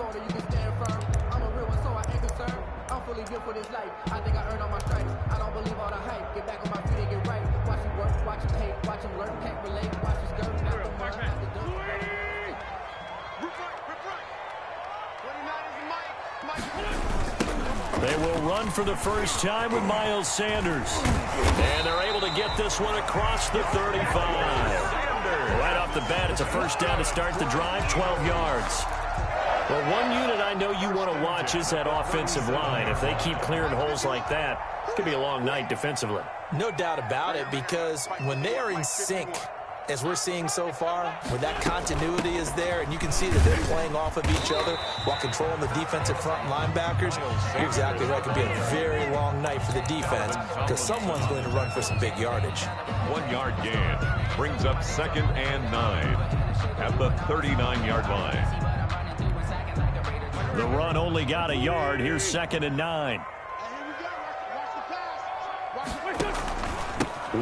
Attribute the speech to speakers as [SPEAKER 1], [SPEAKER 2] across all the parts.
[SPEAKER 1] shoulder, you can stand firm. I'm a real one, so I ain't concerned. I'm fully built for this life. I think I earned all my stripes. I don't believe all the hype. Get back on my feet and get right. Watch him work, watch him hate, watch him lurk, can't relate. Watch his skirt, not the mud, not the dirt.
[SPEAKER 2] They will run for the first time with Miles Sanders. And they're able to get this one across the 35. Right off the bat, it's a first down to start the drive, 12 yards. Well, one unit I know you want to watch is that offensive line. If they keep clearing holes like that, it's going to be a long night defensively.
[SPEAKER 3] No doubt about it, because when they are in sync, as we're seeing so far, where that continuity is there, and you can see that they're playing off of each other while controlling the defensive front linebackers, you're exactly right. It could be a very long night for the defense because someone's going to run for some big yardage.
[SPEAKER 4] 1 yard gain brings up 2nd and 9 at the 39-yard line.
[SPEAKER 2] The run only got a yard. Here's 2nd and 9.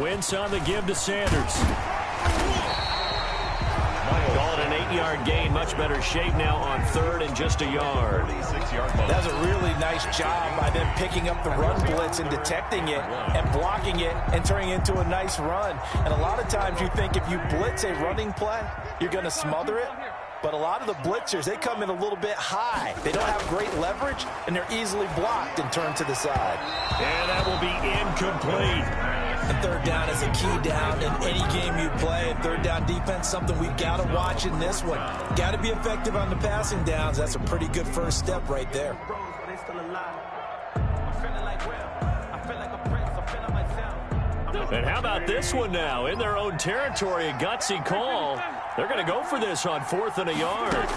[SPEAKER 2] Wentz on the give to Sanders. Call it an 8-yard gain. Much better shape now on 3rd and just a yard.
[SPEAKER 3] That's a really nice job by them picking up the run blitz and detecting it and blocking it and turning it into a nice run. And a lot of times you think if you blitz a running play, you're going to smother it. But a lot of the blitzers, they come in a little bit high. They don't have great leverage, and they're easily blocked and turned to the side.
[SPEAKER 2] And that will be incomplete.
[SPEAKER 3] And 3rd down is a key down in any game you play. And 3rd down defense, something we've got to watch in this one. Got to be effective on the passing downs. That's a pretty good first step right there.
[SPEAKER 2] And how about this one now? In their own territory, a gutsy call. They're going to go for this on 4th and a yard.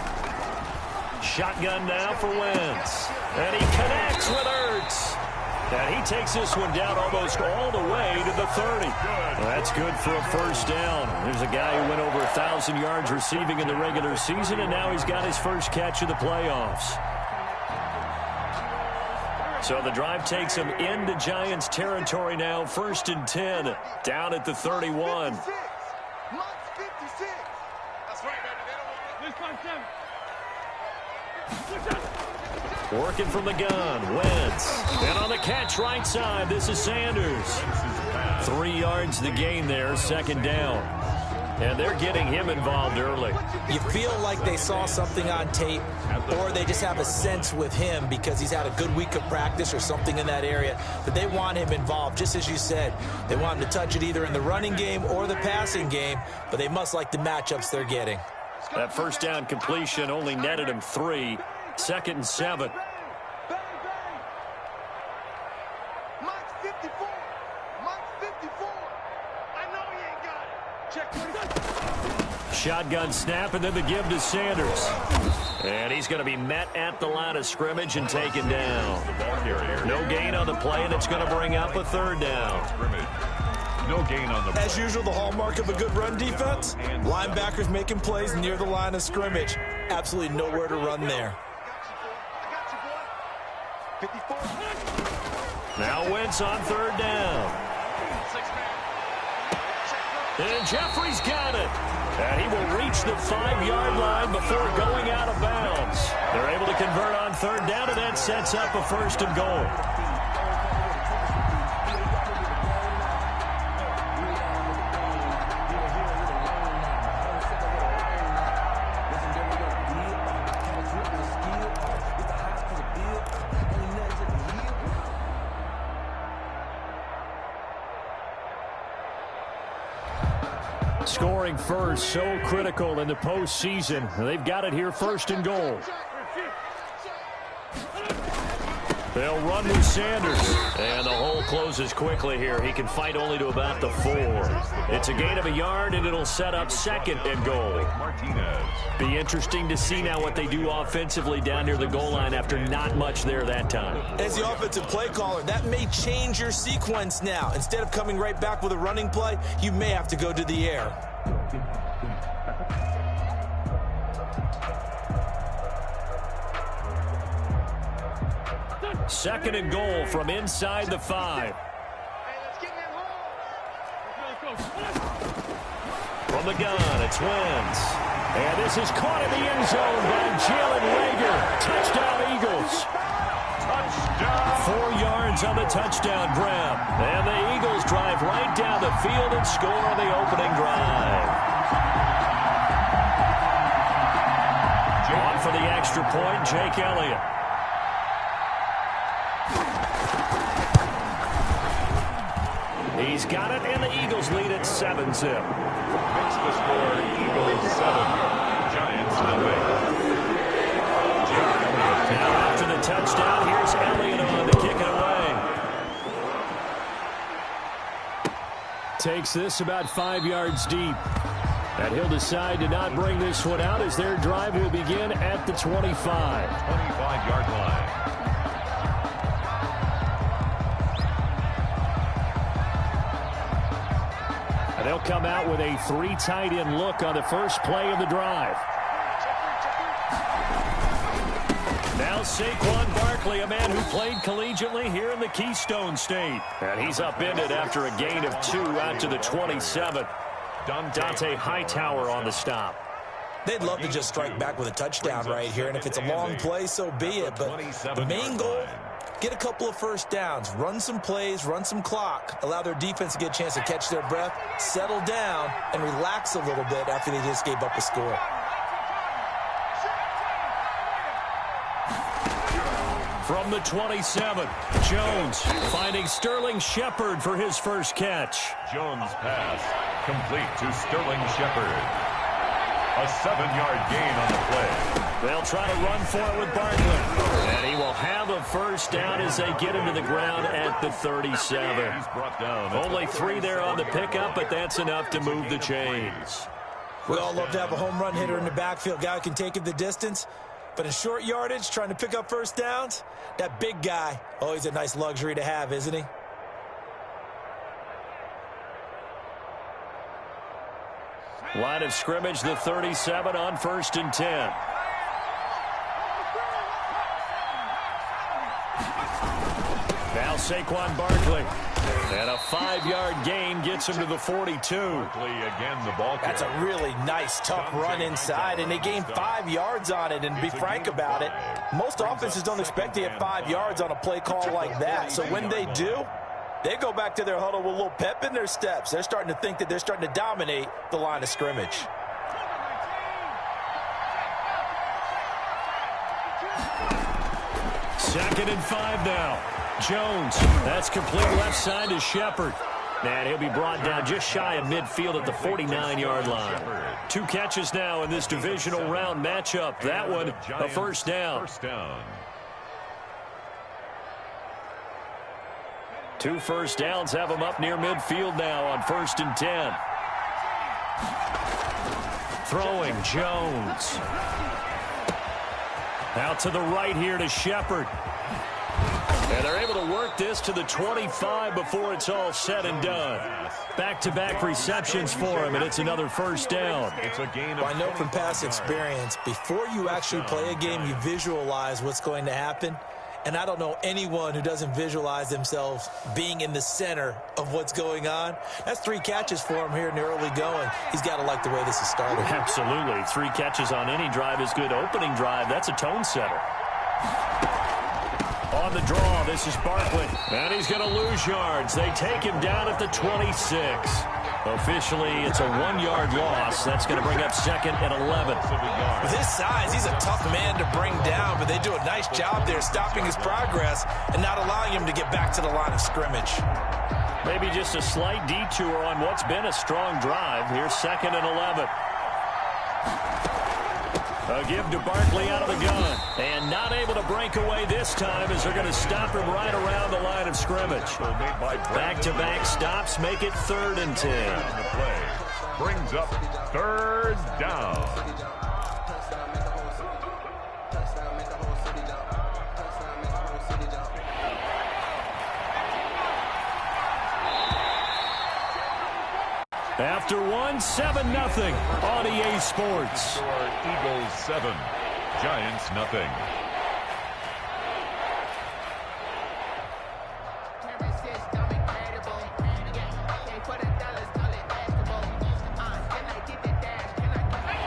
[SPEAKER 2] Shotgun now for Wentz. And he connects with Ertz. And he takes this one down almost all the way to the 30. Well, that's good for a first down. There's a guy who went over 1,000 yards receiving in the regular season, and now he's got his first catch of the playoffs. So the drive takes him into Giants territory now. 1st and 10, down at the 31. Working from the gun, Wentz. And on the catch right side, this is Sanders. 3 yards the gain there, 2nd down. And they're getting him involved early.
[SPEAKER 3] You feel like they saw something on tape, or they just have a sense with him because he's had a good week of practice or something in that area, that they want him involved. Just as you said, they want him to touch it either in the running game or the passing game, but they must like the matchups they're getting.
[SPEAKER 2] That first down completion only netted him 3. 2nd and 7. Shotgun snap, and then the give to Sanders. And he's going to be met at the line of scrimmage and taken down. No gain on the play, and it's going to bring up a 3rd down.
[SPEAKER 4] No gain on the play.
[SPEAKER 3] As usual, the hallmark of a good run defense, linebackers making plays near the line of scrimmage. Absolutely nowhere to run there.
[SPEAKER 2] Now Wentz on 3rd down. And Jeffrey's got it. And he will reach the 5-yard line before going out of bounds. They're able to convert on 3rd down, and that sets up a 1st and goal. Scoring first, so critical in the postseason. They've got it here, 1st and goal. They'll run with Sanders. And the hole closes quickly here. He can fight only to about the 4. It's a gain of a yard, and it'll set up 2nd and goal. Be interesting to see now what they do offensively down near the goal line after not much there that time.
[SPEAKER 3] As the offensive play caller, that may change your sequence now. Instead of coming right back with a running play, you may have to go to the air.
[SPEAKER 2] Second and goal from inside the 5. From the gun, it's Wentz. And this is caught in the end zone by Jalen Reagor. Touchdown, Eagles.
[SPEAKER 4] Touchdown.
[SPEAKER 2] 4 yards on the touchdown grab. And the Eagles drive right down the field and score on the opening drive. On for the extra point, Jake Elliott. He's got it, and the Eagles lead at 7-zip.
[SPEAKER 4] Makes the score Eagles 7, Giants nothing.
[SPEAKER 2] Now after the touchdown, here's Elliott on to kick it away. Takes this about 5 yards deep. And he'll decide to not bring this one out as their drive will begin at the 25.
[SPEAKER 4] 25-yard line.
[SPEAKER 2] And they'll come out with a 3 tight end look on the first play of the drive. Now Saquon Barkley, a man who played collegiately here in the Keystone State. And he's upended after a gain of 2 out to the 27. Dante Hightower on the stop.
[SPEAKER 3] They'd love to just strike back with a touchdown right here, and if it's a long play, so be it. But the main goal, get a couple of first downs, run some plays, run some clock, allow their defense to get a chance to catch their breath, settle down, and relax a little bit after they just gave up a score.
[SPEAKER 2] From the 27, Jones finding Sterling Shepard for his first catch.
[SPEAKER 4] Jones pass complete to Sterling Shepard. A 7-yard gain on the play.
[SPEAKER 2] They'll try to run for it with Barkley. And he will have a first down as they get him to the ground at the 37.
[SPEAKER 4] He's brought down.
[SPEAKER 2] Only 3 there on the pickup, but that's enough to move the chains.
[SPEAKER 3] We all love to have a home run hitter in the backfield. Guy who can take it the distance. But in short yardage, trying to pick up first downs, that big guy, always a nice luxury to have, isn't he?
[SPEAKER 2] Line of scrimmage, the 37 on 1st and 10. Now Saquon Barkley. And a 5-yard gain gets him to the 42.
[SPEAKER 4] Barkley again, the ball carrier.
[SPEAKER 3] That's a really nice, tough run inside, and they gained 5 yards on it. And to be frank about it, most offenses don't expect to get 5 yards on a play call like that. So when they do, they go back to their huddle with a little pep in their steps. They're starting to think that they're starting to dominate the line of scrimmage.
[SPEAKER 2] Second and 5 now. Jones, that's complete left side to Shepard. And he'll be brought down just shy of midfield at the 49-yard line. 2 catches now in this divisional round matchup. That one, a first down. 2 first downs have him up near midfield now on 1st and 10. Throwing, Jones. Out to the right here to Shepard. And they're able to work this to the 25 before it's all said and done. Back-to-back receptions for him, and it's another first down.
[SPEAKER 3] I know from past experience, before you actually play a game, you visualize what's going to happen. And I don't know anyone who doesn't visualize themselves being in the center of what's going on. That's 3 catches for him here in the early going. He's got to like the way this is started.
[SPEAKER 2] Absolutely. 3 catches on any drive is good. Opening drive, that's a tone setter. On the draw, this is Barkley. And he's going to lose yards. They take him down at the 26. Officially, it's a 1-yard loss. That's going to bring up 2nd and 11.
[SPEAKER 3] With his size, he's a tough man to bring down, but they do a nice job there stopping his progress and not allowing him to get back to the line of scrimmage.
[SPEAKER 2] Maybe just a slight detour on what's been a strong drive. Here's 2nd and 11. A give to Barkley out of the gun. And not able to break away this time as they're going to stop him right around the line of scrimmage. Back-to-back stops make it 3rd and 10.
[SPEAKER 4] The play brings up 3rd down.
[SPEAKER 2] After 1, 7-0 on EA Sports.
[SPEAKER 4] Eagles 7, Giants nothing.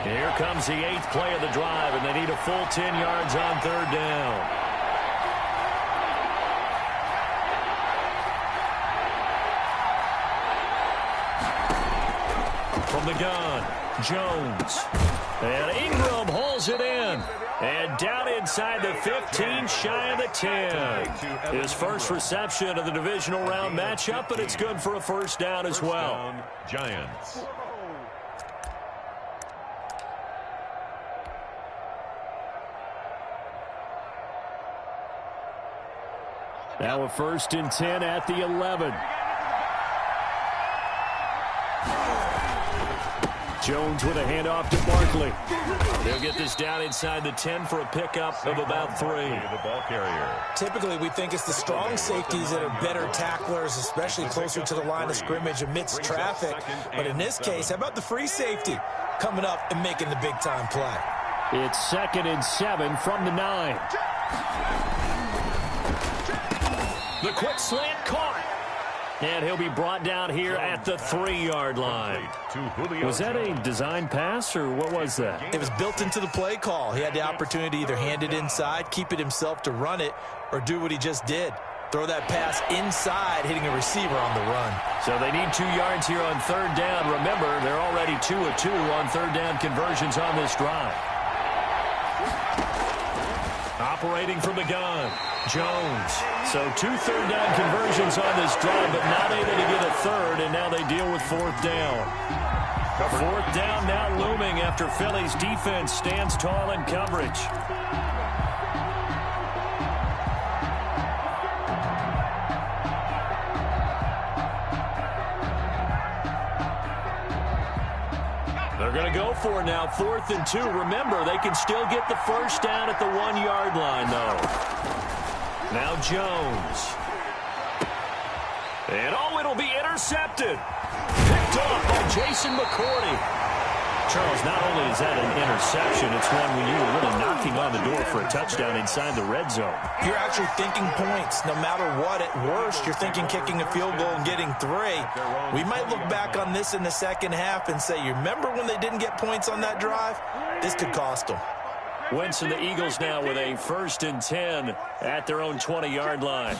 [SPEAKER 2] Here comes becomes the 8th play of the drive, and they need a full 10 yards on 3rd down. From the gun, Jones. And Ingram hauls it in. And down inside the 15, shy of the 10. His first reception of the divisional round matchup, but it's good for a first down as well.
[SPEAKER 4] Giants.
[SPEAKER 2] Now a 1st and 10 at the 11. Jones with a handoff to Barkley. They'll get this down inside the 10 for a pickup of about 3.
[SPEAKER 4] The ball carrier.
[SPEAKER 3] Typically, we think it's the strong safeties that are better tacklers, especially closer to the line of scrimmage amidst traffic. But in this case, how about the free safety coming up and making the big-time play?
[SPEAKER 2] It's 2nd and 7 from the 9. The quick slant caught. And he'll be brought down here at the 3-yard line. Was that a design pass, or what was that?
[SPEAKER 3] It was built into the play call. He had the opportunity to either hand it inside, keep it himself to run it, or do what he just did. Throw that pass inside, hitting a receiver on the run.
[SPEAKER 2] So they need 2 yards here on 3rd down. Remember, they're already 2 of 2 on 3rd down conversions on this drive. Operating from the gun, Jones. So 2 3rd down conversions on this drive, but not able to get a 3rd, and now they deal with 4th down. 4th down now looming after Philly's defense stands tall in coverage. They're going to go for it now, 4th and 2. Remember, they can still get the first down at the 1-yard line, though. Now Jones. And, it'll be intercepted. Picked off by Jason McCourty. Charles, not only is that an interception, it's one when you were really knocking on the door for a touchdown inside the red zone.
[SPEAKER 3] You're actually thinking points. No matter what, at worst, you're thinking kicking a field goal and getting 3. We might look back on this in the second half and say, you remember when they didn't get points on that drive? This could cost them.
[SPEAKER 2] Wentz and the Eagles now with a 1st and 10 at their own 20-yard line.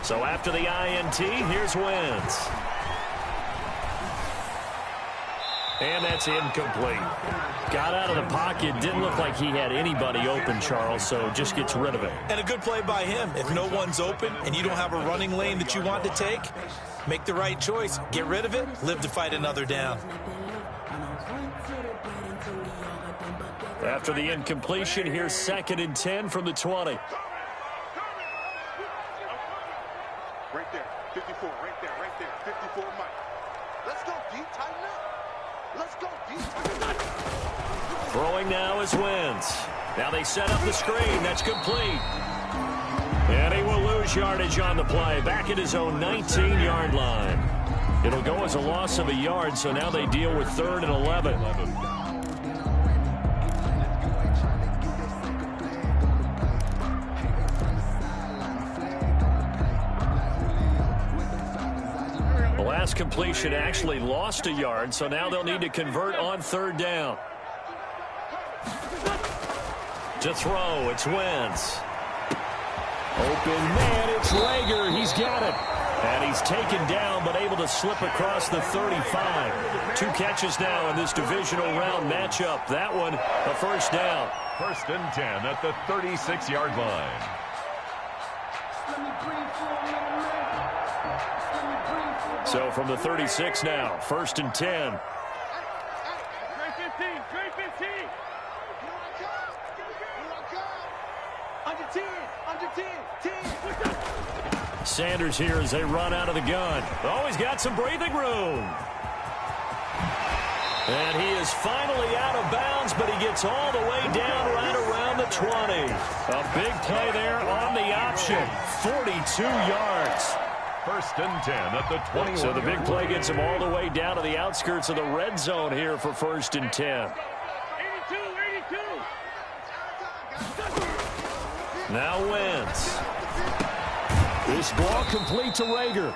[SPEAKER 2] So after the INT, here's Wentz. And that's incomplete. Got out of the pocket. Didn't look like he had anybody open, Charles, so just gets rid of it.
[SPEAKER 3] And a good play by him. If no one's open and you don't have a running lane that you want to take, make the right choice. Get rid of it. Live to fight another down.
[SPEAKER 2] After the incompletion, here's 2nd and 10 from the 20.
[SPEAKER 5] Right there, 54, right there, 54, Mike. Let's go deep, tighten up. Let's go deep, tighten up.
[SPEAKER 2] Throwing now is Wentz. Now they set up the screen. That's complete. And he will lose yardage on the play. Back at his own 19-yard line. It'll go as a loss of a yard, so now they deal with 3rd and 11. The last completion actually lost a yard, so now they'll need to convert on 3rd down. To throw, it's Wentz. Open man, it's Rager. He's got it. And he's taken down, but able to slip across the 35. 2 catches now in this divisional round matchup. That one, a first down.
[SPEAKER 4] 1st and 10 at the 36-yard line.
[SPEAKER 2] So from the 36 now, 1st and 10.
[SPEAKER 5] Trey 15. Under 10, under 10, 10.
[SPEAKER 2] Sanders here as they run out of the gun. Oh, he's got some breathing room. And he is finally out of bounds, but he gets all the way down right around the 20. A big play there on the option. 42 yards.
[SPEAKER 4] 1st and 10 at the 21.
[SPEAKER 2] So the big play gets him all the way down to the outskirts of the red zone here for 1st and 10.
[SPEAKER 5] 82.
[SPEAKER 2] Now Wentz. This ball complete to Rager.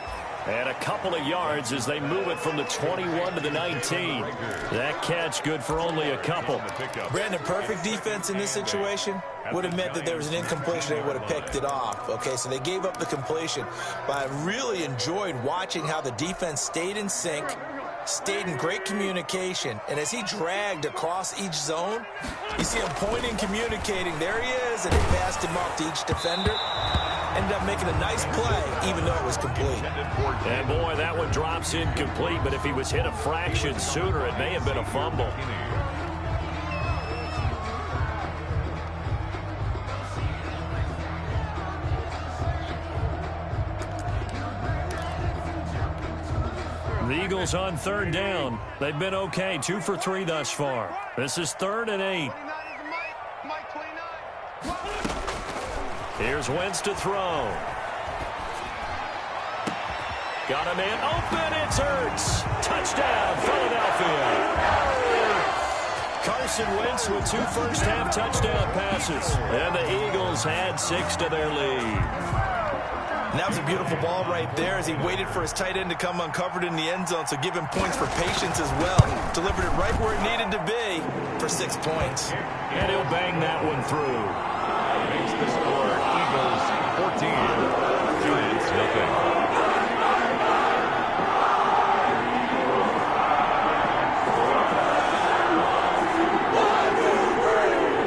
[SPEAKER 2] And a couple of yards as they move it from the 21 to the 19. That catch good for only a couple.
[SPEAKER 3] Brandon, perfect defense in this situation would have meant that there was an incompletion. They would have picked it off. Okay, so they gave up the completion. But I really enjoyed watching how the defense stayed in sync, stayed in great communication. And as he dragged across each zone, you see him pointing, communicating. There he is, and he passed him off to each defender. Ended up making a nice play, even though it was complete.
[SPEAKER 2] And boy, that one drops incomplete, but if he was hit a fraction sooner, it may have been a fumble. The Eagles on third down. They've been okay, 2 for 3 thus far. This is 3rd and 8. Here's Wentz to throw. Got a man open. It's Hurts. Touchdown, Philadelphia. Carson Wentz with 2 first-half touchdown passes. And the Eagles had 6 to their lead.
[SPEAKER 3] And that was a beautiful ball right there as he waited for his tight end to come uncovered in the end zone, so give him points for patience as well. Delivered it right where it needed to be for 6 points.
[SPEAKER 2] And he'll bang that one through.
[SPEAKER 4] Makes the score Eagles 14, Giants nothing.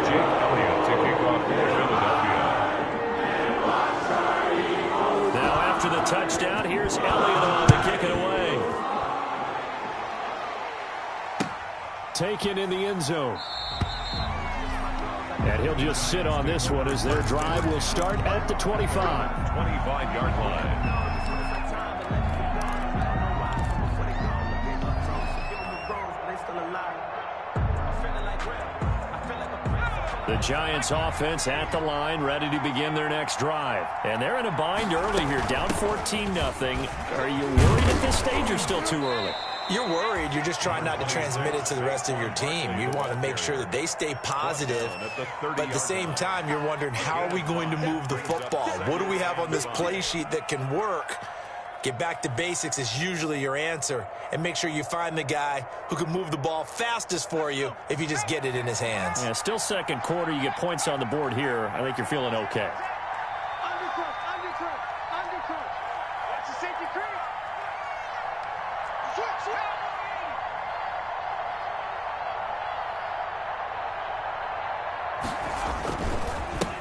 [SPEAKER 4] Jake Elliott to kick off for Philadelphia.
[SPEAKER 2] Now after the touchdown, here's Elliott on to kick it away. Taken in the end zone. And he'll just sit on this one as their drive will start at the 25.
[SPEAKER 4] 25-yard line.
[SPEAKER 2] The Giants offense at the line, ready to begin their next drive. And they're in a bind early here, down 14-0. Are you worried at this stage or still too early?
[SPEAKER 3] You're worried. You're just trying not to transmit it to the rest of your team. You want to make sure that they stay positive, but at the same time, you're wondering, how are we going to move the football? What do we have on this play sheet that can work? Get back to basics is usually your answer, and make sure you find the guy who can move the ball fastest for you if you just get it in his hands.
[SPEAKER 2] Yeah, still second quarter. You get points on the board here. I think you're feeling okay.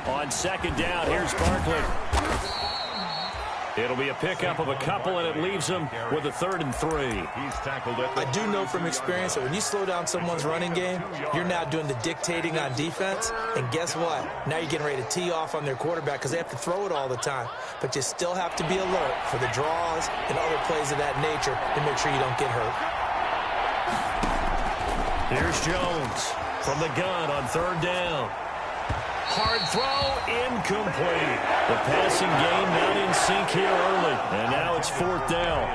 [SPEAKER 2] On second down, here's Barkley. It'll be a pickup of a couple, and it leaves them with a 3rd and 3.
[SPEAKER 4] He's tackled it.
[SPEAKER 3] I do know from experience that when you slow down someone's running game, you're now doing the dictating on defense, and guess what? Now you're getting ready to tee off on their quarterback because they have to throw it all the time. But you still have to be alert for the draws and other plays of that nature to make sure you don't get hurt.
[SPEAKER 2] Here's Jones from the gun on 3rd down. Hard throw, incomplete. The passing game not in sync here early, and now it's 4th down.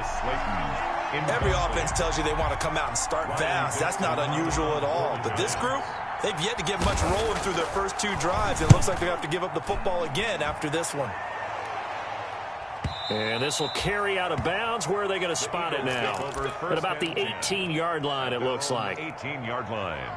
[SPEAKER 3] Every offense tells you they want to come out and start fast. That's not unusual at all. But this group, they've yet to get much rolling through their first 2 drives. It looks like they have to give up the football again after this one.
[SPEAKER 2] And this will carry out of bounds. Where are they going to spot it now? At about the 18-yard line, it looks like.
[SPEAKER 4] 18-yard line.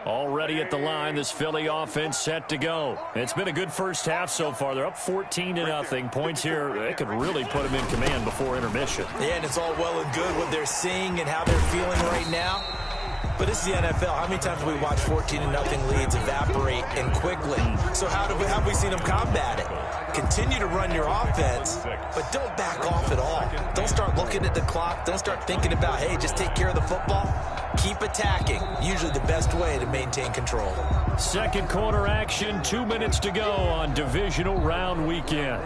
[SPEAKER 2] Already at the line, this Philly offense set to go. It's been a good first half so far. They're up 14-0. Points here, they could really put them in command before intermission.
[SPEAKER 3] Yeah, and it's all well and good what they're seeing and how they're feeling right now. But this is the NFL. How many times have we watched 14-0 leads evaporate and quickly? So how have we seen them combat it? Continue to run your offense, but don't back off at all. Don't start looking at the clock. Don't start thinking about, hey, just take care of the football. Keep attacking. Usually the best way to maintain control.
[SPEAKER 2] Second quarter action, 2 minutes to go on divisional round weekend.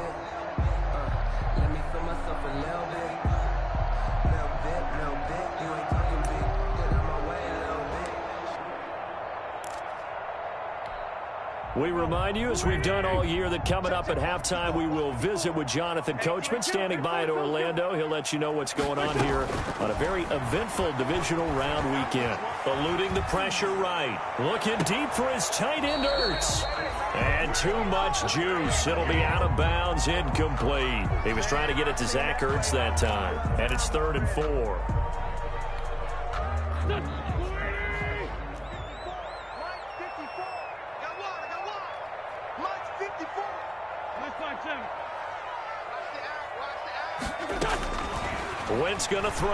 [SPEAKER 2] We remind you, as we've done all year, that coming up at halftime, we will visit with Jonathan Coachman, standing by in Orlando. He'll let you know what's going on here on a very eventful divisional round weekend. Eluding the pressure right. Looking deep for his tight end, Ertz. And too much juice. It'll be out of bounds, incomplete. He was trying to get it to Zach Ertz that time. And it's 3rd and 4. Wentz going to throw.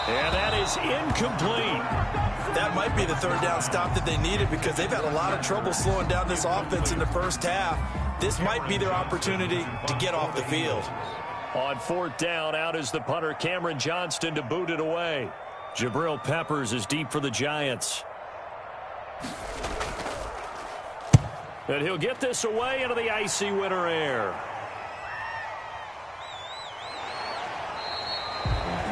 [SPEAKER 2] And that is incomplete.
[SPEAKER 3] That might be the 3rd down stop that they needed because they've had a lot of trouble slowing down this offense in the first half. This might be their opportunity to get off the field.
[SPEAKER 2] On 4th down, out is the punter, Cameron Johnston, to boot it away. Jabril Peppers is deep for the Giants. And he'll get this away into the icy winter air.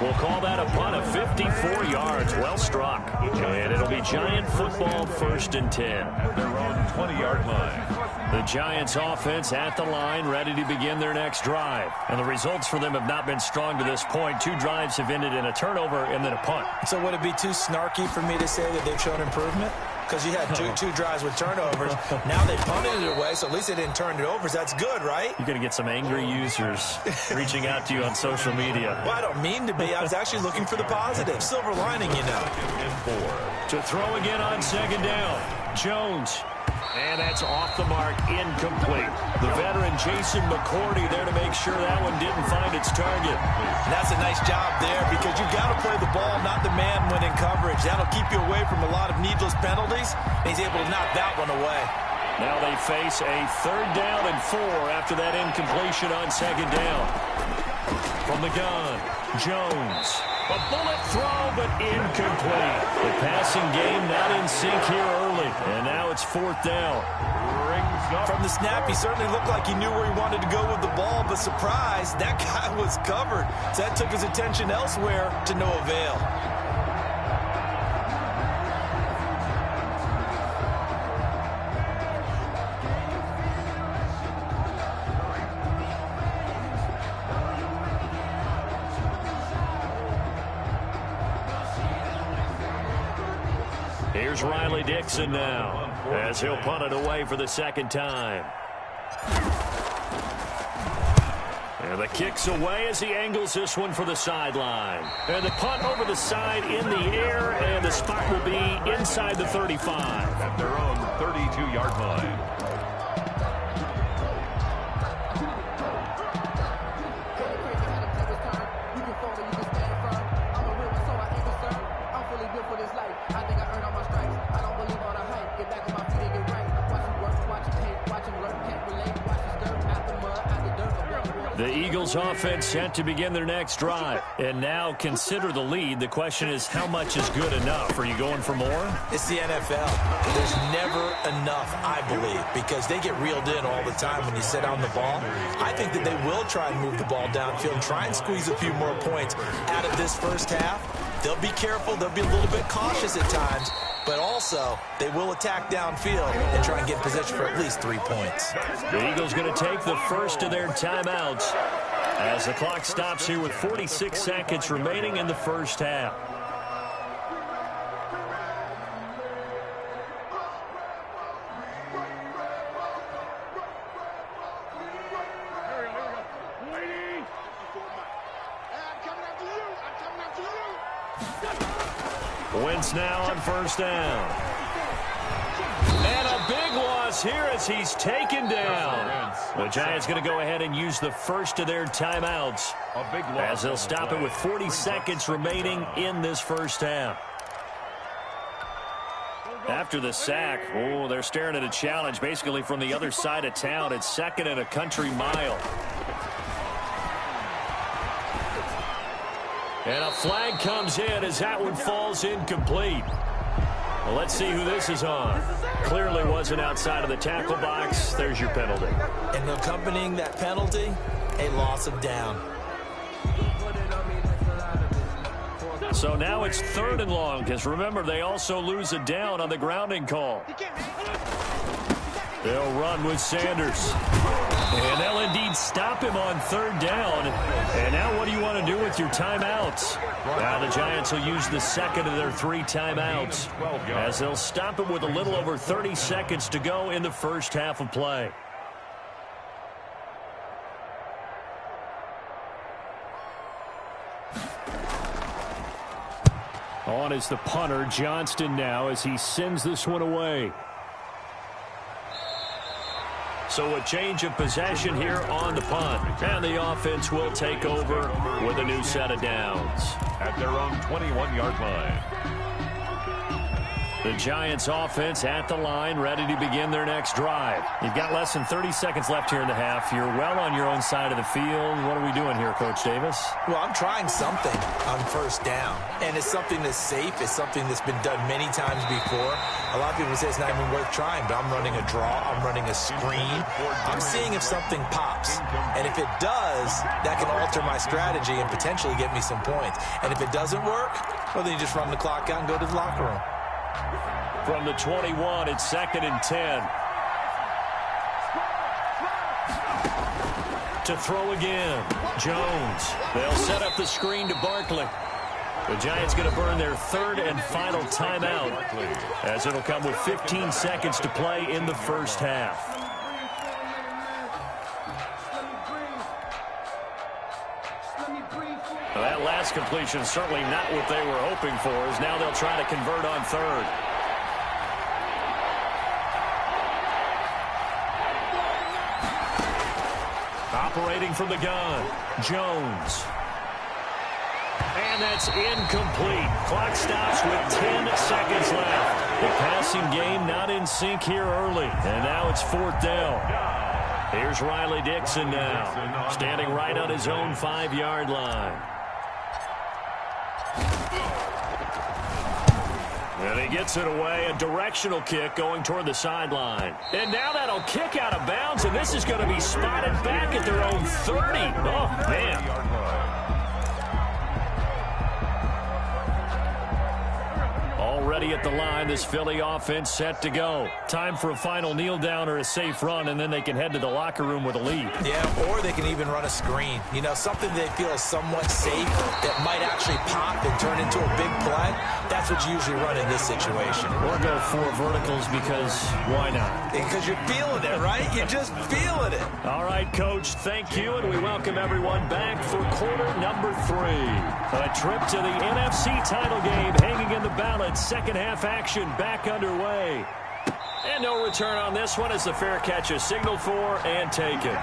[SPEAKER 2] We'll call that a punt of 54 yards. Well struck. And it'll be Giant football, 1st and 10.
[SPEAKER 4] At their own 20-yard line.
[SPEAKER 2] The Giants offense at the line, ready to begin their next drive. And the results for them have not been strong to this point. 2 drives have ended in a turnover and then a punt.
[SPEAKER 3] So would it be too snarky for me to say that they've shown improvement? Because you had two drives with turnovers. Now they punted it away, so at least they didn't turn it over. So that's good, right?
[SPEAKER 2] You're going to get some angry users reaching out to you on social media.
[SPEAKER 3] Well, I don't mean to be. I was actually looking for the positive. Silver lining, you know.
[SPEAKER 2] To throw again on 2nd down. Jones. And that's off the mark, incomplete. The veteran Jason McCourty there to make sure that one didn't find its target.
[SPEAKER 3] And that's a nice job there because you've got to play the ball, not the man when in coverage. That'll keep you away from a lot of needless penalties. And he's able to knock that one away.
[SPEAKER 2] Now they face a 3rd down and 4 after that incompletion on 2nd down. From the gun, Jones. A bullet throw, but incomplete. The passing game not in sync here early. And now it's 4th down.
[SPEAKER 3] From the snap, he certainly looked like he knew where he wanted to go with the ball, but surprise, that guy was covered. So that took his attention elsewhere to no avail.
[SPEAKER 2] Here's Riley Dixon now, as he'll punt it away for the 2nd time. And the kick's away as he angles this one for the sideline. And the punt over the side in the air, and the spot will be inside the 35.
[SPEAKER 4] At their own 32-yard line.
[SPEAKER 2] The Eagles offense set to begin their next drive. And now consider the lead. The question is, how much is good enough? Are you going for more?
[SPEAKER 3] It's the NFL. There's never enough, I believe, because they get reeled in all the time when you sit on the ball. I think that they will try and move the ball downfield and try and squeeze a few more points out of this first half. They'll be careful. They'll be a little bit cautious at times. But also, they will attack downfield and try and get position for at least 3 points.
[SPEAKER 2] The Eagles going to take the first of their timeouts as the clock stops here with 46 seconds remaining in the first half. Wentz now on 1st down. And a big loss here as he's taken down. The Giants going to go ahead and use the first of their timeouts as they'll stop it with 40 seconds remaining in this first half. After the sack, they're staring at a challenge basically from the other side of town. It's 2nd and a country mile. And a flag comes in as that one falls incomplete. Well, let's see who this is on. Clearly wasn't outside of the tackle box. There's your penalty.
[SPEAKER 3] And accompanying that penalty, a loss of down.
[SPEAKER 2] So now it's 3rd and long, because remember, they also lose a down on the grounding call. They'll run with Sanders. And they'll indeed stop him on 3rd down. And now what do you want to do with your timeouts? Now the Giants will use the second of their 3 timeouts, as they'll stop him with a little over 30 seconds to go in the first half of play. On is the punter, Johnston, now as he sends this one away. So a change of possession here on the punt. And the offense will take over with a new set of downs.
[SPEAKER 4] At their own 21-yard line.
[SPEAKER 2] The Giants offense at the line, ready to begin their next drive. You've got less than 30 seconds left here in the half. You're well on your own side of the field. What are we doing here, Coach Davis?
[SPEAKER 3] Well, I'm trying something on 1st down. And it's something that's safe. It's something that's been done many times before. A lot of people say it's not even worth trying, but I'm running a draw. I'm running a screen. I'm seeing if something pops. And if it does, that can alter my strategy and potentially get me some points. And if it doesn't work, well, then you just run the clock out and go to the locker room.
[SPEAKER 2] From the 21, it's 2nd and 10. To throw again, Jones. They'll set up the screen to Barkley. The Giants going to burn their 3rd and final timeout, as it'll come with 15 seconds to play in the first half. Well, that last completion certainly not what they were hoping for, as now they'll try to convert on 3rd. Operating from the gun, Jones. And that's incomplete. Clock stops with 10 seconds left. The passing game not in sync here early. And now it's 4th down. Here's Riley Dixon now, standing right on his own 5-yard line. And he gets it away, a directional kick going toward the sideline. And now that'll kick out of bounds, and this is going to be spotted back at their own 30. Oh, man. Already at the line, this Philly offense set to go. Time for a final kneel down or a safe run, and then they can head to the locker room with a lead.
[SPEAKER 3] Yeah, or they can even run a screen. You know, something they feel is somewhat safe that might actually pop and turn into a big play. That's what you usually run in this situation.
[SPEAKER 2] Or go 4 verticals, because why not?
[SPEAKER 3] Because you're feeling it, right? You're just feeling it.
[SPEAKER 2] All right, Coach, thank you, and we welcome everyone back for quarter number 3. A trip to the NFC title game hanging in the balance. Second half action back underway. And no return on this one as the fair catch is signaled for and taken.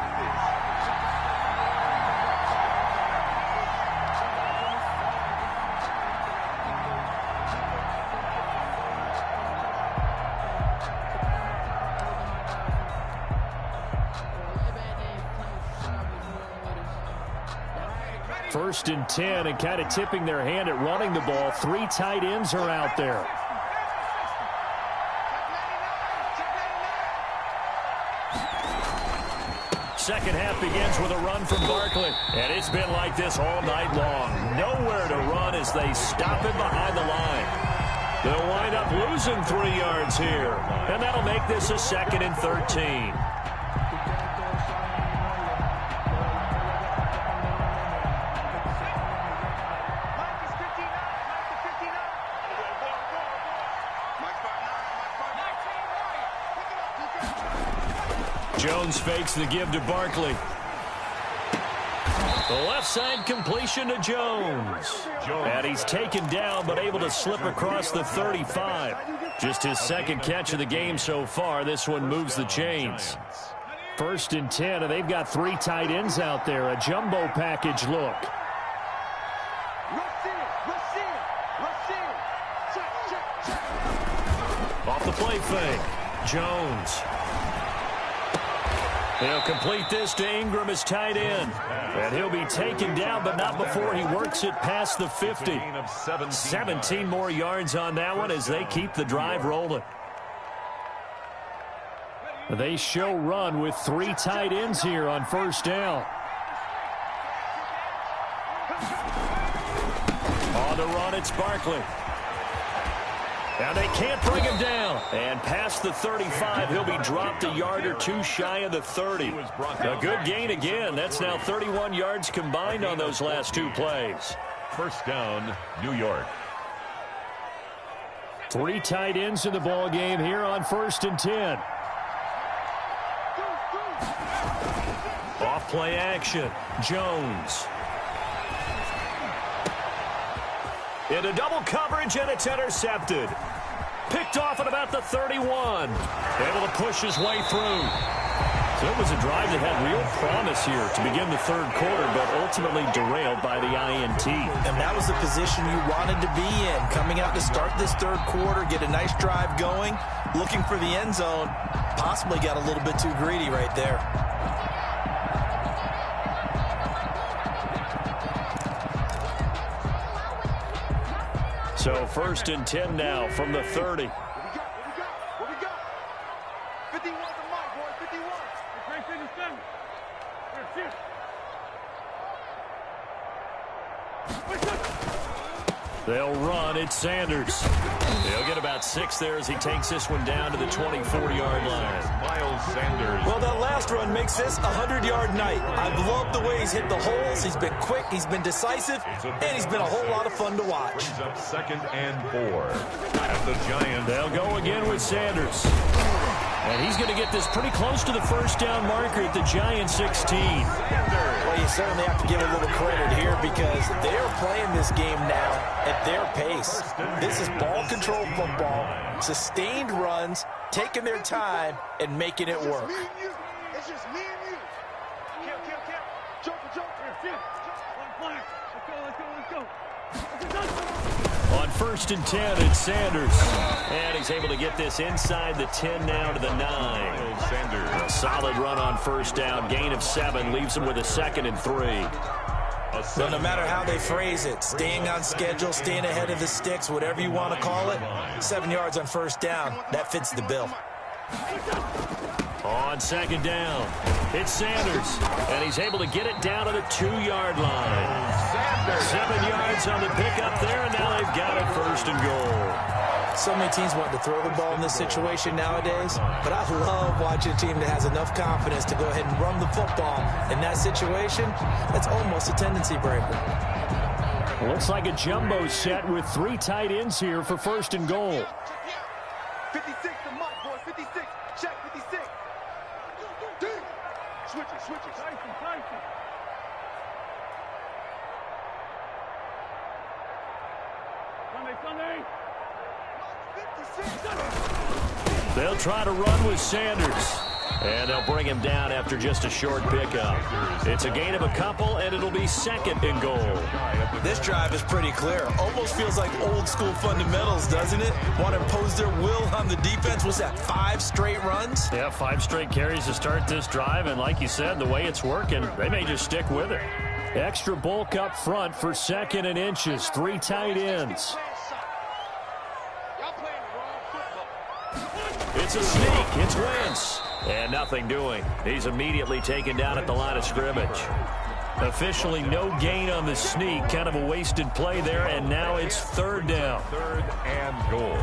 [SPEAKER 2] First and 10, and kind of tipping their hand at running the ball. 3 tight ends are out there. Second half begins with a run from Barkley. And it's been like this all night long. Nowhere to run as they stop him behind the line. They'll wind up losing 3 yards here. And that'll make this a 2nd and 13. Jones fakes the give to Barkley. The left side completion to Jones. And he's taken down but able to slip across the 35. Just his 2nd catch of the game so far. This one moves the chains. First and 10, and they've got 3 tight ends out there. A jumbo package look. Off the play fake. Jones. He'll complete this to Ingram, his tight end. And he'll be taken down, but not before he works it past the 50. 17 more yards on that one as they keep the drive rolling. They show run with 3 tight ends here on first down. On the run, it's Barkley. Now they can't bring him down. And past the 35, he'll be dropped a yard or two shy of the 30. A good gain again. That's now 31 yards combined on those last two plays.
[SPEAKER 4] First down, New York.
[SPEAKER 2] 3 tight ends in the ball game here on 1st and 10. Off play action. Jones. Into double coverage, and it's intercepted. Picked off at about the 31. Able to push his way through. So it was a drive that had real promise here to begin the third quarter, but ultimately derailed by the INT.
[SPEAKER 3] And that was the position you wanted to be in. Coming out to start this third quarter, get a nice drive going, looking for the end zone. Possibly got a little bit too greedy right there.
[SPEAKER 2] So 1st and 10 now from the 30.
[SPEAKER 5] What we got? 51 to Mike, boys. 51.
[SPEAKER 2] They'll run. It's Sanders. He'll get about 6 there as he takes this one down to the 24-yard line.
[SPEAKER 4] Miles Sanders.
[SPEAKER 3] Well, that last run makes this a 100-yard night. I've loved the way he's hit the holes. He's been quick, he's been decisive, and he's been a whole lot of fun to watch.
[SPEAKER 4] Brings up 2nd and 4. At the Giants.
[SPEAKER 2] They'll go again with Sanders. And he's going to get this pretty close to the first down marker at the Giants 16.
[SPEAKER 3] Well, you certainly have to give a little credit here because they're playing this game now at their pace. This is ball control football, sustained runs, taking their time, and making it work.
[SPEAKER 5] It's just me and you. Kill. Joker. Let's go.
[SPEAKER 2] On 1st and 10, it's Sanders. And he's able to get this inside the 10 now to the 9.
[SPEAKER 4] Sanders.
[SPEAKER 2] Solid run on 1st down. Gain of 7 leaves him with a 2nd and 3.
[SPEAKER 3] So no matter how they phrase it, staying on schedule, staying ahead of the sticks, whatever you want to call it, 7 yards on 1st down, that fits the bill.
[SPEAKER 2] On 2nd down, it's Sanders. And he's able to get it down to the 2-yard line. 7 yards on the pickup there, and now they've got it 1st and goal.
[SPEAKER 3] So many teams want to throw the ball in this situation nowadays, but I love watching a team that has enough confidence to go ahead and run the football. In that situation, that's almost a tendency breaker.
[SPEAKER 2] Looks like a jumbo set with 3 tight ends here for 1st and goal.
[SPEAKER 5] 56 to Mike, boys. 56. Check 56. Switch it. Tyson. Sunday.
[SPEAKER 2] They'll try to run with Sanders. And they'll bring him down after just a short pickup. It's a gain of a couple, and it'll be 2nd and goal.
[SPEAKER 3] This drive is pretty clear. Almost feels like old school fundamentals, doesn't it? Want to impose their will on the defense. Was that 5 straight runs?
[SPEAKER 2] Yeah, 5 straight carries to start this drive. And like you said, the way it's working, they may just stick with it. Extra bulk up front for 2nd and inches. 3 tight ends. It's a sneak. It's Wentz. And nothing doing. He's immediately taken down at the line of scrimmage. Officially no gain on the sneak. Kind of a wasted play there. And now it's 3rd down.
[SPEAKER 4] 3rd and goal.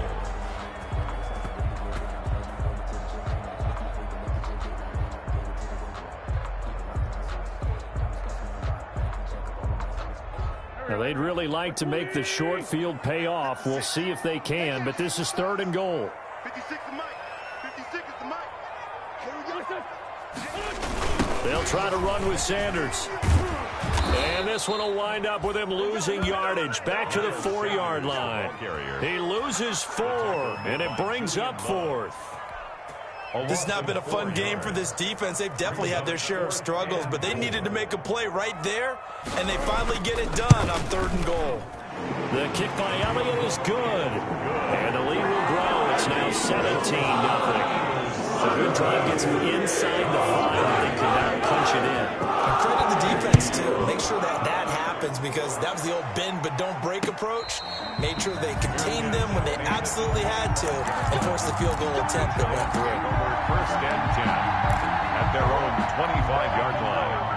[SPEAKER 2] Now, they'd really like to make the short field pay off. We'll see if they can, but this is 3rd and goal.
[SPEAKER 5] 56 to Mike. 56 is to Mike.
[SPEAKER 2] They'll try to run with Sanders. And this one will wind up with him losing yardage. Back to the 4-yard line. He loses 4, and it brings up 4th.
[SPEAKER 3] This has not been a fun game for this defense. They've definitely had their share of struggles, but they needed to make a play right there, and they finally get it done on 3rd and goal.
[SPEAKER 2] The kick by Elliott is good. And the lead will grow. It's now 17-0. A good drive gets him inside the 5. They could not punch it in.
[SPEAKER 3] And credit the defense, too. Make sure that happens because that was the old bend but don't break approach. Made sure they contained them when they absolutely had to and forced the field goal attempt that went through.
[SPEAKER 4] 1st and 10 at their own 25-yard line.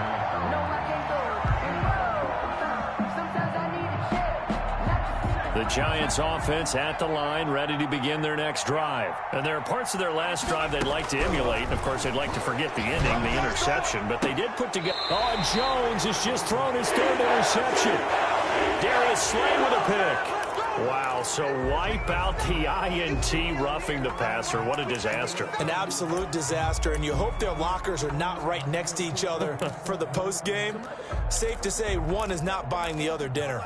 [SPEAKER 2] The Giants offense at the line, ready to begin their next drive. And there are parts of their last drive they'd like to emulate. And, of course, they'd like to forget the ending, the interception. But they did put together. Oh, Jones has just thrown his third interception. Darius Slay with a pick. Wow, so wipe out the INT roughing the passer. What a disaster.
[SPEAKER 3] An absolute disaster, and you hope their lockers are not right next to each other for the post game. Safe to say one is not buying the other dinner.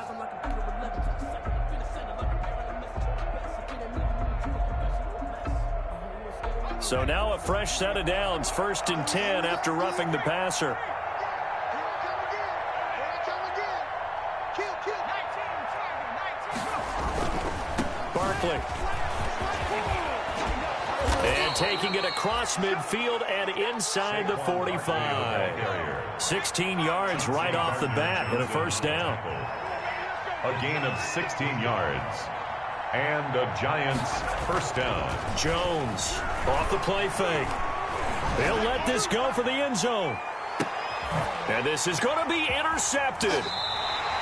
[SPEAKER 2] So now a fresh set of downs, 1st and 10 after roughing the passer. Barkley. And taking it across midfield and inside the 45. 16 yards right off the bat and a first down.
[SPEAKER 4] A gain of 16 yards. And a Giants first down.
[SPEAKER 2] Jones off the play fake. They'll let this go for the end zone. And this is going to be intercepted.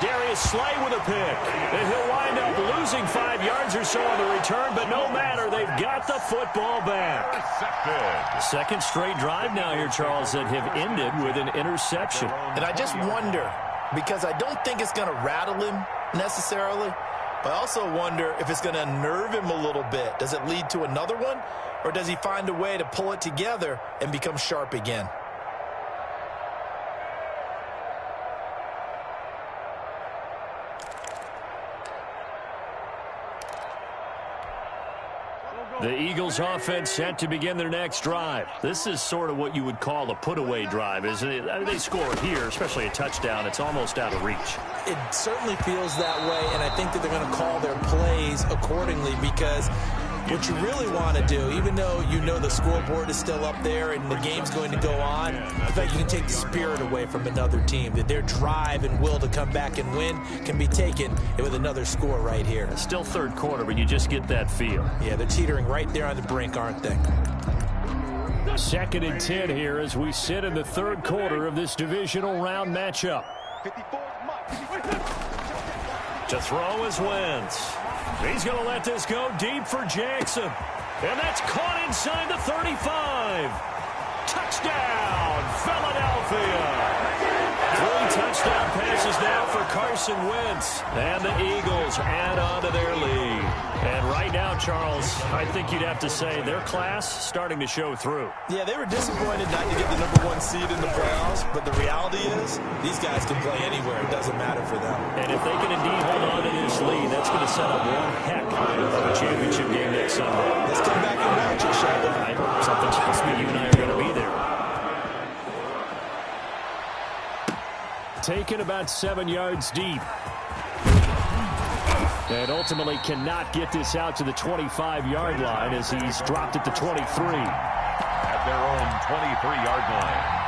[SPEAKER 2] Darius Slay with a pick. And he'll wind up losing 5 yards or so on the return, but no matter, they've got the football back.
[SPEAKER 4] Intercepted.
[SPEAKER 2] Second straight drive now here, Charles, that have ended with an interception.
[SPEAKER 3] And I just wonder, because I don't think it's going to rattle him necessarily, but I also wonder if it's going to unnerve him a little bit. Does it lead to another one, or does he find a way to pull it together and become sharp again?
[SPEAKER 2] The Eagles offense set to begin their next drive. This is sort of what you would call a put-away drive, isn't it? I mean, they score here, especially a touchdown. It's almost out of reach.
[SPEAKER 3] It certainly feels that way, and I think that they're going to call their plays accordingly, because what you really want to do, even though you know the scoreboard is still up there and the game's going to go on, I think you can take the spirit away from another team, that their drive and will to come back and win can be taken with another score right here.
[SPEAKER 2] It's still third quarter, but you just get that feel.
[SPEAKER 3] Yeah, they're teetering right there on the brink, aren't they?
[SPEAKER 2] 2nd and 10 here as we sit in the third quarter of this divisional round matchup. To throw is Wentz. He's going to let this go deep for Jackson. And that's caught inside the 35. Touchdown, Philadelphia. 3 touchdown passes now for Carson Wentz. And the Eagles add on to their lead. And right now, Charles, I think you'd have to say their class starting to show through.
[SPEAKER 3] Yeah, they were disappointed not to get the #1 seed in the playoffs, but the reality is these guys can play anywhere. It doesn't matter for them.
[SPEAKER 2] And if they can indeed hold on to this lead, that's going to set up one heck of a championship game next Sunday.
[SPEAKER 3] Let's come back and watch it, shall we?
[SPEAKER 2] Something tells me you and I are going to be there. Taken about 7 yards deep. And ultimately cannot get this out to the 25-yard line as he's dropped at the 23.
[SPEAKER 4] At their own 23-yard line.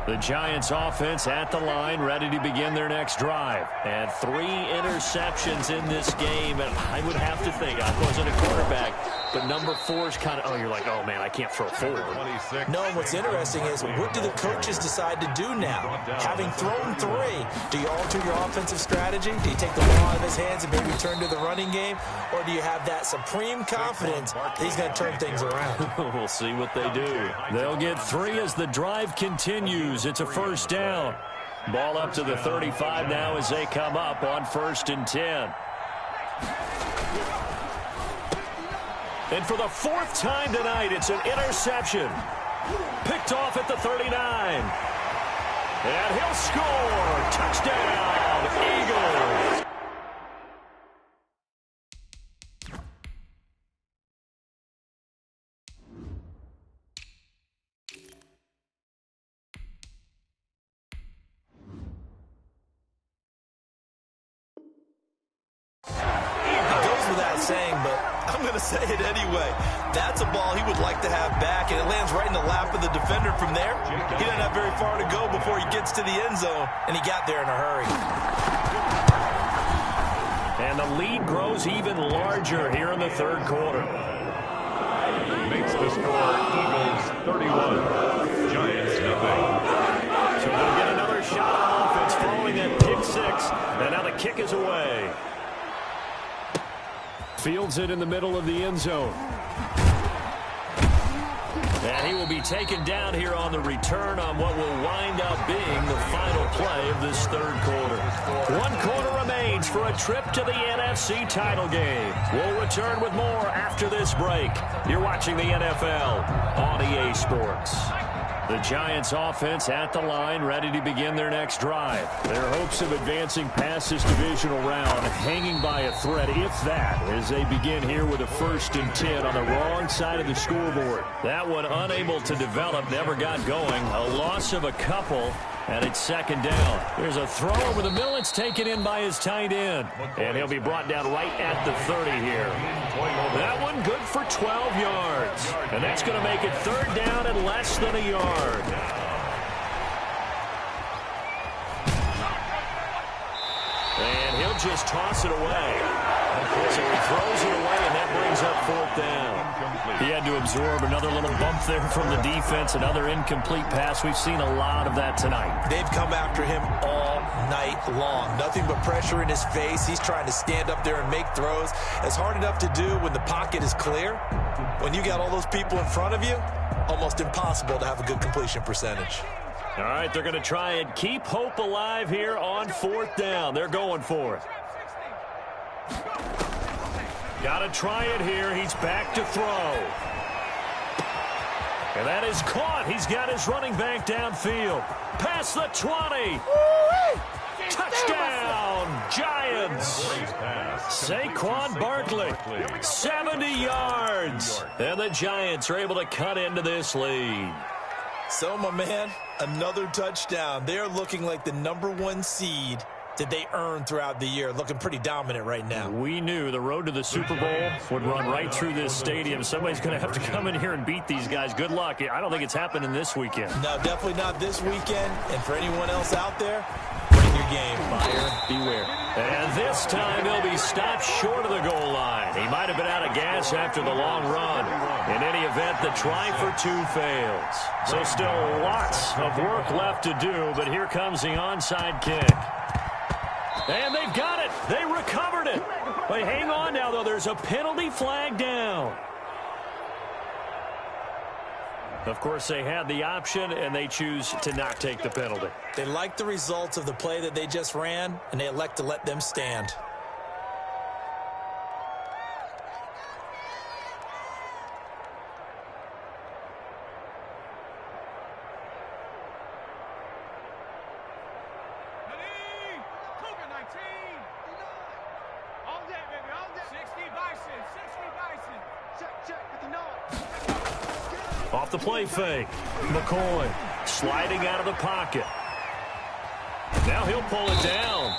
[SPEAKER 2] The Giants offense at the line, ready to begin their next drive. And 3 interceptions in this game. And I would have to think, I wasn't a quarterback, but number 4 is kind of, you're like, oh, man, I can't throw forward.
[SPEAKER 3] No, and what's interesting is, what do the coaches decide to do now? Having thrown 3, do you alter your offensive strategy? Do you take the ball out of his hands and maybe turn to the running game? Or do you have that supreme confidence that he's going to turn things around?
[SPEAKER 2] We'll see what they do. They'll get 3 as the drive continues. It's a first down. Ball up to the 35 now as they come up on 1st and 10. And for the 4th time tonight, it's an interception. Picked off at the 39. And he'll score. Touchdown, Eagles.
[SPEAKER 3] Saying, but I'm going to say it anyway. That's a ball he would like to have back, and it lands right in the lap of the defender from there. He doesn't have very far to go before he gets to the end zone, and he got there in a hurry.
[SPEAKER 2] And the lead grows even larger here in the third quarter.
[SPEAKER 4] makes the score Eagles 31, Giants nothing.
[SPEAKER 2] So they'll get another shot on offense following that pick six. And now the kick is away. Fields it in the middle of the end zone. And he will be taken down here on the return on what will wind up being the final play of this third quarter. 1 quarter remains for a trip to the NFC title game. We'll return with more after this break. You're watching the NFL on EA Sports. The Giants offense at the line, ready to begin their next drive. Their hopes of advancing past this divisional round hanging by a thread, if that, as they begin here with a 1st and 10 on the wrong side of the scoreboard. That one unable to develop, never got going. A loss of a couple, and it's 2nd down. There's a throw over the middle. It's taken in by his tight end. And he'll be brought down right at the 30 here. That one good for 12 yards. And that's going to make it 3rd down and less than a yard. And he'll just toss it away. So he throws it away, and that brings up 4th down. He had to absorb another little bump there from the defense, another incomplete pass. We've seen a lot of that tonight.
[SPEAKER 3] They've come after him all night long. Nothing but pressure in his face. He's trying to stand up there and make throws. It's hard enough to do when the pocket is clear. When you got all those people in front of you, almost impossible to have a good completion percentage.
[SPEAKER 2] All right, they're going to try and keep hope alive here on 4th down. They're going for it. Got to try it here. He's back to throw. And that is caught. He's got his running back downfield. Past the 20. Touchdown, Giants. Saquon Barkley, 70 yards. And the Giants are able to cut into this lead.
[SPEAKER 3] So, my man, another touchdown. They're looking like the #1 seed that they earned throughout the year. Looking pretty dominant right now.
[SPEAKER 2] We knew the road to the Super Bowl would run right through this stadium. Somebody's going to have to come in here and beat these guys. Good luck. I don't think it's happening this weekend.
[SPEAKER 3] No, definitely not this weekend. And for anyone else out there, bring your game. Buyer beware.
[SPEAKER 2] And this time he'll be stopped short of the goal line. He might have been out of gas after the long run. In any event, the try for 2 fails. So still lots of work left to do, but here comes the onside kick. And they've got it. They recovered it. But hang on now, though. There's a penalty flag down. Of course, they had the option, and they choose to not take the penalty.
[SPEAKER 3] They like the results of the play that they just ran, and they elect to let them stand.
[SPEAKER 2] Off the play fake. McCoy sliding out of the pocket. Now he'll pull it down.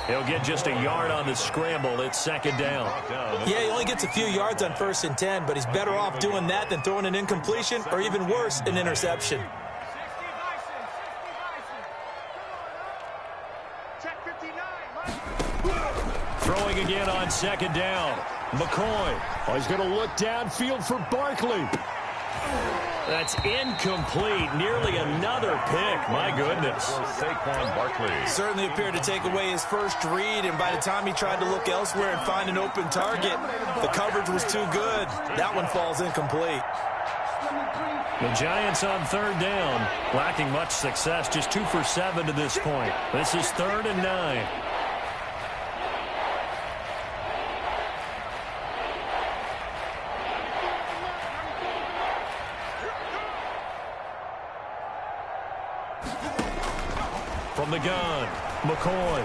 [SPEAKER 2] He'll get just a yard on the scramble. It's 2nd down.
[SPEAKER 3] Yeah, he only gets a few yards on 1st and 10, but he's better off doing that than throwing an incompletion or even worse, an interception.
[SPEAKER 2] Throwing again on 2nd down. McCoy. Oh, he's going to look downfield for Barkley. That's incomplete. Nearly another pick. My goodness.
[SPEAKER 4] Saquon Barkley.
[SPEAKER 3] Certainly appeared to take away his first read, and by the time he tried to look elsewhere and find an open target, the coverage was too good. That one falls incomplete.
[SPEAKER 2] The Giants on 3rd down, lacking much success. Just 2 for 7 to this point. This is 3rd and 9. From the gun, McCoy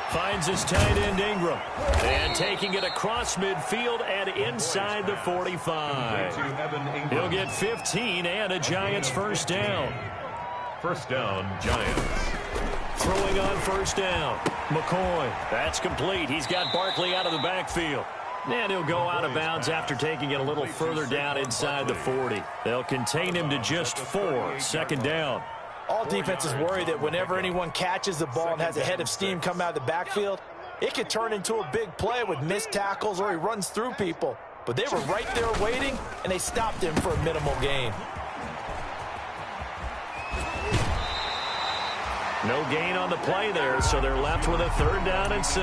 [SPEAKER 2] finds his tight end Ingram. And taking it across midfield and inside the 45. He'll get 15 and a Giants 1st down.
[SPEAKER 4] 1st down, Giants.
[SPEAKER 2] Throwing on 1st down, McCoy. That's complete. He's got Barkley out of the backfield. And he'll go out of bounds after taking it a little further down inside the 40. They'll contain him to just 4. 2nd down.
[SPEAKER 3] All defenses worry that whenever anyone catches the ball and has a head of steam come out of the backfield, it could turn into a big play with missed tackles or he runs through people. but they were right there waiting, and they stopped him for a minimal gain.
[SPEAKER 2] No gain on the play there, so they're left with a 3rd down and 6.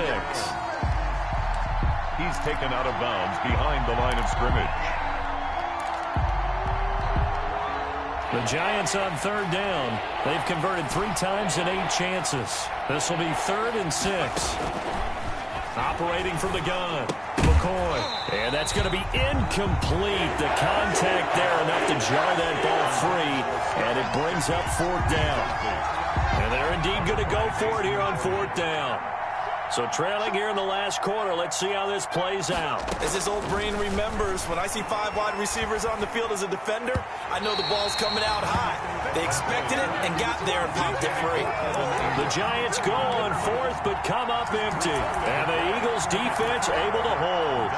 [SPEAKER 4] He's taken out of bounds behind the line of scrimmage.
[SPEAKER 2] The Giants on 3rd down. They've converted 3 times in 8 chances. This will be 3rd and 6. Operating from the gun, McCoy. And that's going to be incomplete. The contact there enough to jar that ball free, and it brings up 4th down. And they're indeed going to go for it here on 4th down. So trailing here in the last quarter, let's see how this plays out.
[SPEAKER 3] As his old brain remembers, when I see 5 wide receivers on the field as a defender, I know the ball's coming out high. They expected it and got there and popped it free.
[SPEAKER 2] The Giants go on 4th but come up empty. And the Eagles defense able to hold.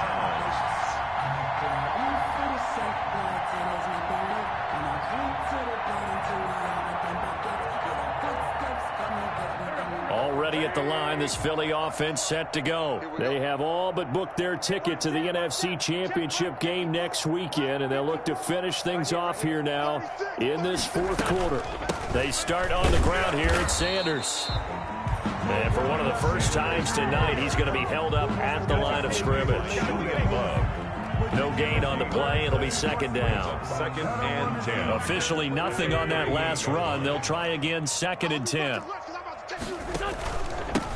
[SPEAKER 2] Already at the line, this Philly offense set to go. They have all but booked their ticket to the NFC Championship game next weekend, and they'll look to finish things off here now in this 4th quarter. They start on the ground here at Sanders. And for one of the first times tonight, he's going to be held up at the line of scrimmage. No gain on the play. It'll be 2nd down.
[SPEAKER 4] 2nd and 10.
[SPEAKER 2] Officially nothing on that last run. They'll try again 2nd and 10.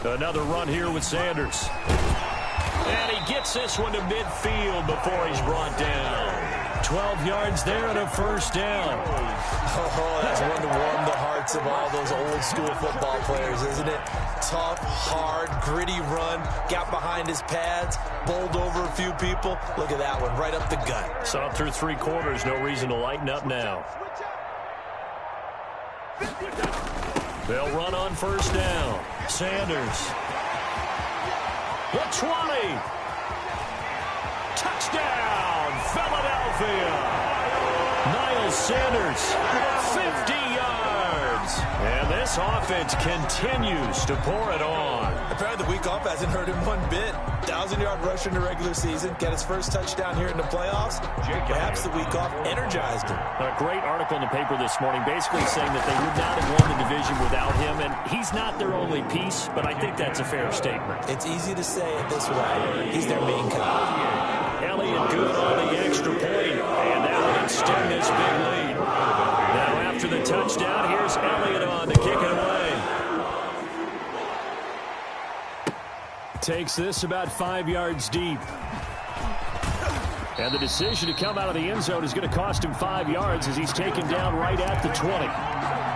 [SPEAKER 2] Another run here with Sanders. And he gets this one to midfield before he's brought down. 12 yards there and a 1st down.
[SPEAKER 3] Oh, that's one to warm the hearts of all those old school football players, isn't it? Tough, hard, gritty run. Got behind his pads, bowled over a few people. Look at that one, right up the gut.
[SPEAKER 2] So through 3 quarters, no reason to lighten up now. They'll run on 1st down. Sanders. The 20. Touchdown, Philadelphia. Niles Sanders, 50 yards. And this offense continues to pour it on.
[SPEAKER 3] Apparently the week off hasn't hurt him one bit. 1,000-yard rusher in the regular season. Got his first touchdown here in the playoffs. Perhaps the week off energized him.
[SPEAKER 2] A great article in the paper this morning basically saying that they would not have won the division without him. And he's not their only piece, but I think that's a fair statement.
[SPEAKER 3] It's easy to say it this way. He's their main guy.
[SPEAKER 2] Elliott good on the extra point, and that would extend this big lead. Now after the touchdown, here's Elliott on to kick it away. Takes this about 5 yards deep. And the decision to come out of the end zone is going to cost him 5 yards as he's taken down right at the 20.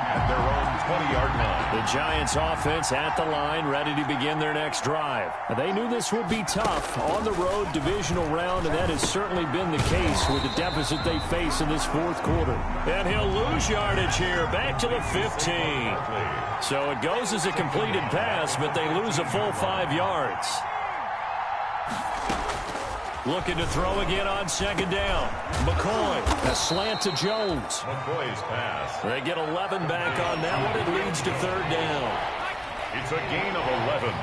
[SPEAKER 4] At their own 20-yard line.
[SPEAKER 2] The Giants offense at the line, ready to begin their next drive. They knew this would be tough on the road divisional round, and that has certainly been the case with the deficit they face in this 4th quarter. And he'll lose yardage here, back to the 15. So it goes as a completed pass, but they lose a full 5 yards. Looking to throw again on 2nd down. McCoy, a slant to Jones.
[SPEAKER 4] McCoy's pass.
[SPEAKER 2] They get 11 back on that one. It leads to 3rd down.
[SPEAKER 4] It's a gain of 11.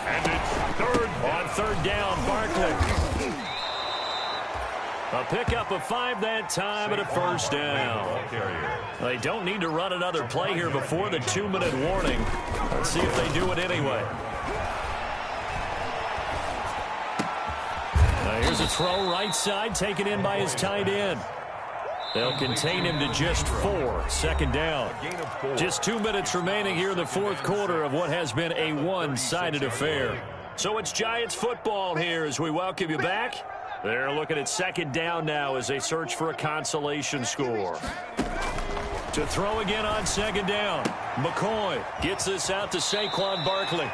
[SPEAKER 4] And it's 3rd down.
[SPEAKER 2] On 3rd down, Barkley. A pickup of 5 that time and a 1st down. They don't need to run another play here before the 2-minute warning. Let's see if they do it anyway. Here's a throw right side, taken in by his tight end. They'll contain him to just 4. 2nd down. Just 2 minutes remaining here in the 4th quarter of what has been a one-sided affair. So it's Giants football here as we welcome you back. They're looking at 2nd down now as they search for a consolation score. To throw again on 2nd down. McCoy gets this out to Saquon Barkley.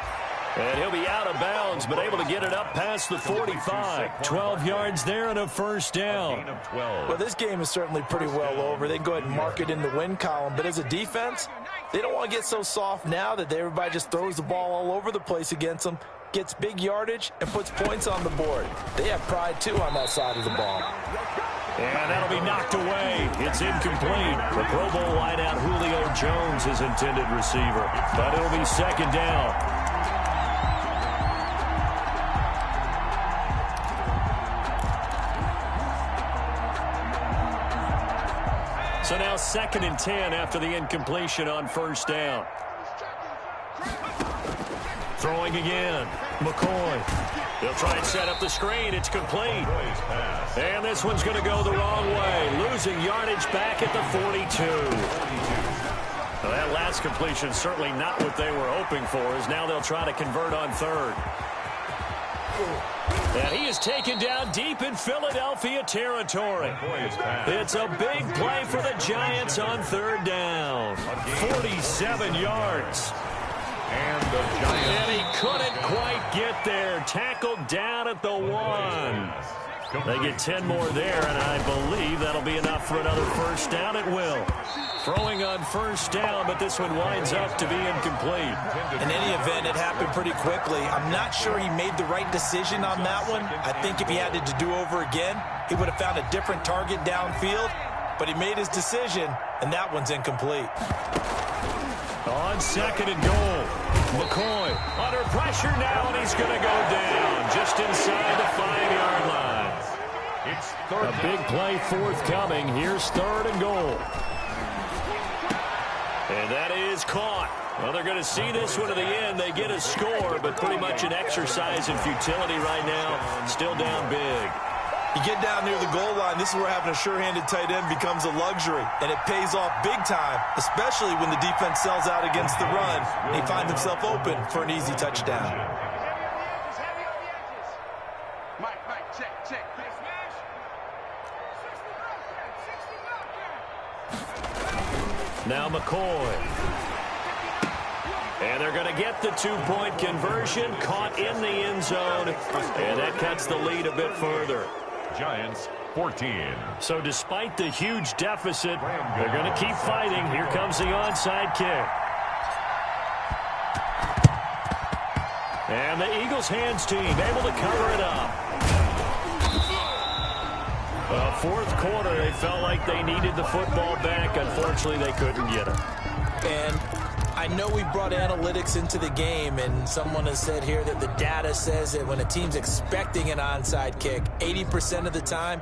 [SPEAKER 2] And he'll be out of bounds, but able to get it up past the 45. 12 yards there and a 1st down.
[SPEAKER 3] Well, this game is certainly pretty well over. They can go ahead and mark it in the win column. But as a defense, they don't want to get so soft now that everybody just throws the ball all over the place against them, gets big yardage, and puts points on the board. They have pride, too, on that side of the ball.
[SPEAKER 2] And that'll be knocked away. It's incomplete. The Pro Bowl wideout Julio Jones is intended receiver. But it'll be 2nd down. So now 2nd and 10 after the incompletion on first down. Throwing again. McCoy. They'll try and set up the screen. It's complete. And this one's going to go the wrong way. Losing yardage back at the 42. Well, that last completion certainly not what they were hoping for, as now they'll try to convert on 3rd. And he is taken down deep in Philadelphia territory. It's a big play for the Giants on 3rd down. 47 yards. And he couldn't quite get there. Tackled down at the 1. They get 10 more there, and I believe that'll be enough for another first down. It will. Throwing on first down, but this one winds up to be incomplete.
[SPEAKER 3] In any event, it happened pretty quickly. I'm not sure he made the right decision on that one. I think if he had to do over again, he would have found a different target downfield, but he made his decision, and that one's incomplete.
[SPEAKER 2] On 2nd and goal, McCoy under pressure now, and he's going to go down just inside the 5-yard line.
[SPEAKER 4] It's
[SPEAKER 2] A big play forthcoming. Here's 3rd and goal. And that is caught. Well, they're going to see this one to the end. They get a score, but pretty much an exercise in futility right now. Still down big.
[SPEAKER 3] You get down near the goal line, this is where having a sure-handed tight end becomes a luxury, and it pays off big time, especially when the defense sells out against the run, and he finds himself open for an easy touchdown.
[SPEAKER 5] Mike, check.
[SPEAKER 2] Now McCoy. And they're going to get the 2-point conversion, caught in the end zone, and that cuts the lead a bit further.
[SPEAKER 4] Giants 14.
[SPEAKER 2] So despite the huge deficit, they're going to keep fighting. Here comes the onside kick. And the Eagles hands team able to cover it up. Well, 4th quarter, they felt like they needed the football back. Unfortunately, they couldn't get it.
[SPEAKER 3] And I know we brought analytics into the game, and someone has said here that the data says that when a team's expecting an onside kick, 80% of the time,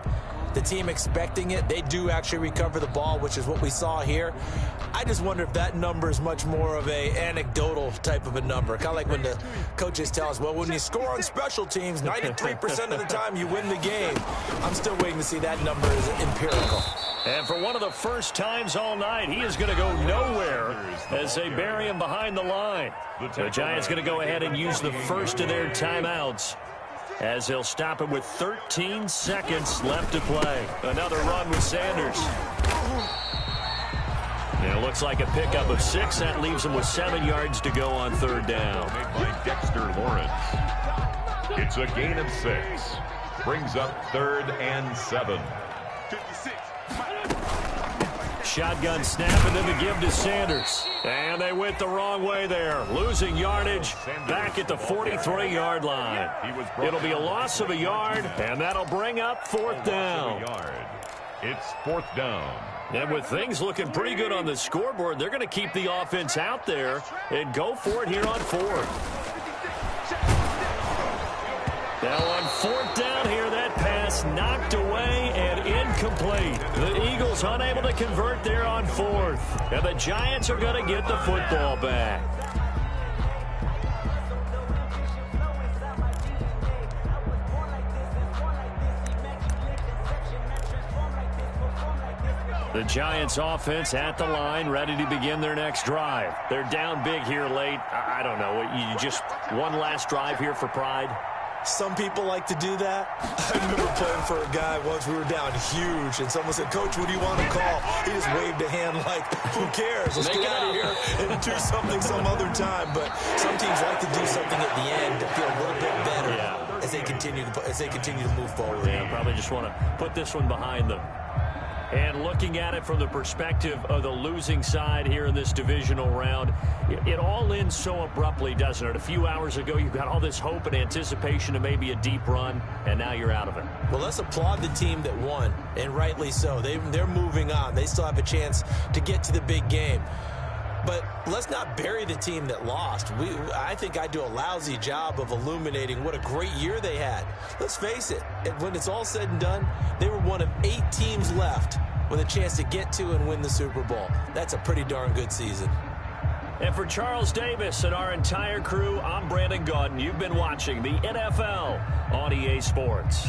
[SPEAKER 3] the team expecting it, they do actually recover the ball, which is what we saw here. I just wonder if that number is much more of a anecdotal type of a number. Kind of like when the coaches tell us, well, when you score on special teams, 93% of the time you win the game. I'm still waiting to see that number is empirical.
[SPEAKER 2] And for one of the first times all night, he is going to go nowhere as they bury him behind the line. The Giants going to go ahead and use the first of their timeouts, as he'll stop it with 13 seconds left to play. Another run with Sanders. And it looks like a pickup of 6. That leaves him with 7 yards to go on 3rd down.
[SPEAKER 4] Made by Dexter Lawrence. It's a gain of 6. Brings up 3rd and 7.
[SPEAKER 5] 56.
[SPEAKER 2] Shotgun snap and then the give to Sanders. And they went the wrong way there. Losing yardage back at the 43-yard line. It'll be a loss of a yard, and that'll bring up 4th down.
[SPEAKER 4] It's 4th down.
[SPEAKER 2] And with things looking pretty good on the scoreboard, they're going to keep the offense out there and go for it here on 4th. Now on 4th down here, that pass knocked away and incomplete. The Eagles unable to convert there on 4th. And the Giants are going to get the football back. The Giants offense at the line, ready to begin their next drive. They're down big here late. I don't know. You just one last drive here for pride?
[SPEAKER 3] Some people like to do that. I remember playing for a guy once. We were down huge, and someone said, "Coach, what do you want to call?" He just waved a hand like, "Who cares? Let's get out of here and do something some other time." But some teams like to do something at the end to feel a little bit better as they continue to move forward.
[SPEAKER 2] Yeah, probably just want to put this one behind them. And looking at it from the perspective of the losing side here in this divisional round, it all ends so abruptly, doesn't it? A few hours ago, you got all this hope and anticipation of maybe a deep run, and now you're out of it.
[SPEAKER 3] Well, let's applaud the team that won, and rightly so. They're moving on. They still have a chance to get to the big game. But let's not bury the team that lost. I think I do a lousy job of illuminating what a great year they had. Let's face it, when it's all said and done, they were one of 8 teams left with a chance to get to and win the Super Bowl. That's a pretty darn good season.
[SPEAKER 2] And for Charles Davis and our entire crew, I'm Brandon Gaudin. You've been watching the NFL on EA Sports.